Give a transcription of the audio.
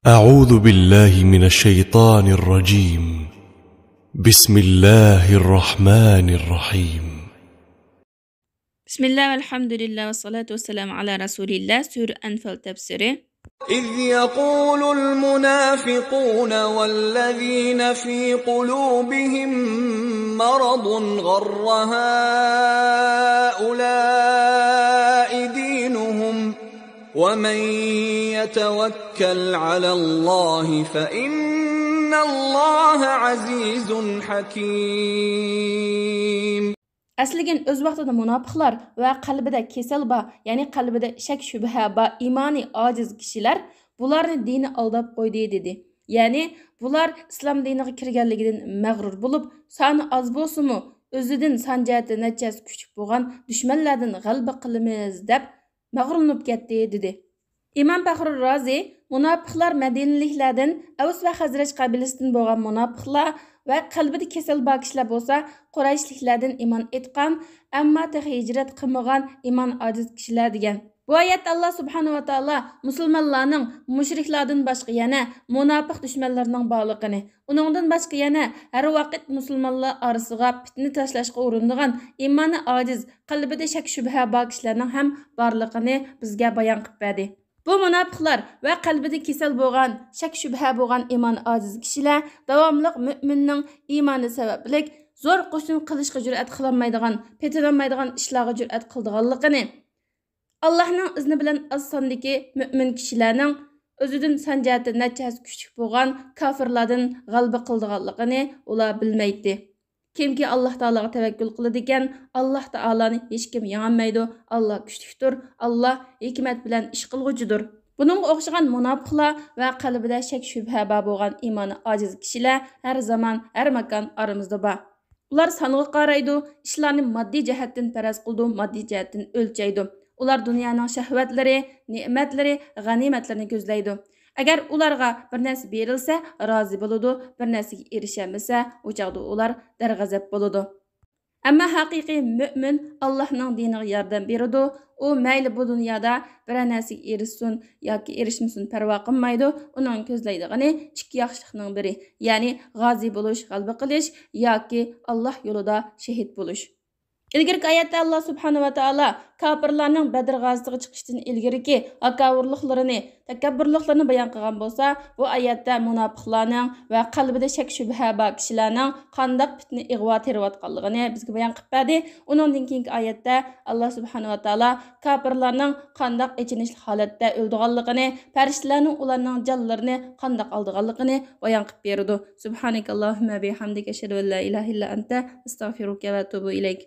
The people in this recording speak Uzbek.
أعوذ بالله من الشيطان الرجيم. بسم الله الرحمن الرحيم. بسم الله والحمد لله والصلاة والسلام على رسول الله. سورة أنفال تفسيره. إذ يقول المنافقون والذين في قلوبهم مرض غر هؤلاء دينهم ومن يتوكل على الله فإن الله عزيز حكيم. Әслеген өз вақтыда мұнапықлар və qalbida kesel ba, yəni qalbida şək şübhə ba, imani aciz kişiler bularni dini aldab qoydu dedi. Yəni bular İslam diniga kirganligidan mag'rur bo'lib, soni az bo'lsa-mu, o'zidan sanjati nachas kuchuk bo'lgan dushmanlardan g'alaba qilamiz deb mag'rurlanib ketdi dedi. İmam Faxrur Razi munofiqlar Madinaliklardan Avs va Xazraj qabilasidan bo'lgan munofiqlar va qalbida kesel bor kishilar bo'lsa, Qurayshliklardan iymon etgan, ammo hijrat qilmagan iymon ojiz kishilar degan. Bu oyatda Alloh subhanahu va taolo musulmonlarning mushriklardan boshqa yana munofiq dushmanlarning borligini, uningdan boshqa yana har vaqt musulmonlar orasiga fitna tashlashga urinadigan iymoni ojiz, qalbida shak shubha bor kishilarning ham borligini bizga bayon qilib berdi. Bu munofiqlar va qalbida kesel bo'lgan, shak shubha bo'lgan iymon ojiz kishilar davomli mu'minning iymoni sababli zo'r qo'shin qilishga jur'at qilolmaydigan, petilolmaydigan ishlarga jur'at qildiganligini, Allohning izni bilan az sondagi mu'min kishilarning o'zidan sanjati nachas kuchlik bo'lgan kofirlardan g'alaba qildiganligini ular bilmaydi. Kimki Alloh taologa tavakkul qiladi ekan, Alloh taoloni hech kim yengolmaydi. Alloh kuchlikdir. Alloh hikmat bilan ish qilguchidir. Buningga o'xshagan munofiqlar va qalbida shak shubha bor bo'lgan iymoni ojiz kishilar har zamon, har makon oramizda bor. Ular songa qaraydi, ishlarni moddiy jihatdan faraz qildi, moddiy jihatdan o'lchaydi. Ular dunyoning shahvatlari, ne'matlari, g'animatlarini ko'zlaydi. Agar ularga bir narsa berilsa, rozi bo'ladi, bir narsaga erishamasa, u chaqda ular darg'azab bo'ladi. Ammo haqiqiy mu'min Allohning diniga yordam beradi. U mayli bu dunyoda bir narsaga erishsin yoki erishmasin parvo qilmaydi. Uning ko'zlaydigani ikki yaxshilikning biri, ya'ni g'ozi bo'lish, g'alaba qilish yoki Alloh yo'lida shahid bo'lish. İlgirki ayette Allah subhanahu wa ta'ala kafirlarning Badr g'azosiga chiqishdan ilgirki akavurliqlarini, takabburliqlarini bayon qilgan bo'lsa, bu ayette munofiqlarning va qalbida shak shubha bor kishilarning qanday fitna ig'vo terayotganligini bizga bayon qilib berdi. Uningdan keyingi ayette Allah subhanahu wa ta'ala kafirlarning qanday ichinishli holatda o'ldiganligini, farishtalarning ularning jonlarini qanday oldiganligini bayon qilib berdi. Subhanakallahumma bihamdika ashhadu an la ilaha illa anta astag'firuka va atubu ilayk.